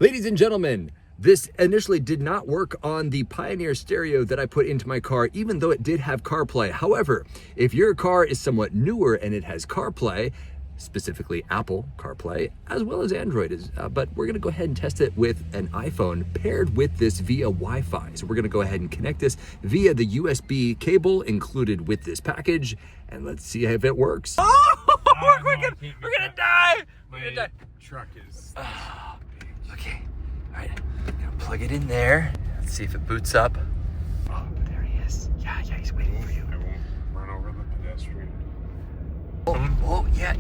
Ladies and gentlemen, this initially did not work on the Pioneer stereo that I put into my car, even though it did have CarPlay. However, if your car is somewhat newer and it has CarPlay, specifically Apple CarPlay, as well as Android, but we're gonna go ahead and test it with an iPhone paired with this via Wi-Fi. So we're gonna go ahead and connect this via the USB cable included with this package, and let's see if it works. Oh, we're gonna die! We're gonna die. Truck is... Okay, all right, I'm gonna plug it in there. Let's see if it boots up. Oh, there he is. Yeah, he's waiting for you. I won't run over the pedestrian. Oh, yeah.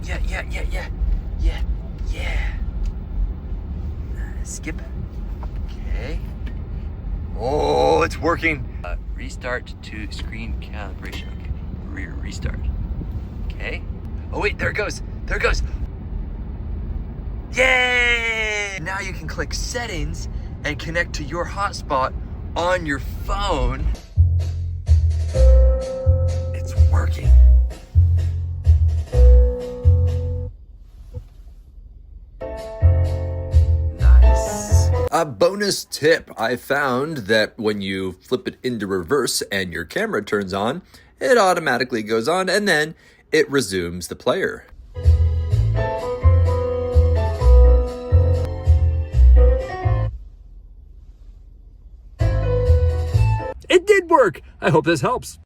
Skip. Okay. Oh, it's working. Restart to screen calibration. Okay, restart. Okay. Oh wait, there it goes. Yay! Now you can click settings and connect to your hotspot on your phone. It's working. Nice. A bonus tip, I found that when you flip it into reverse and your camera turns on, it automatically goes on and then it resumes the player. It did work. I hope this helps.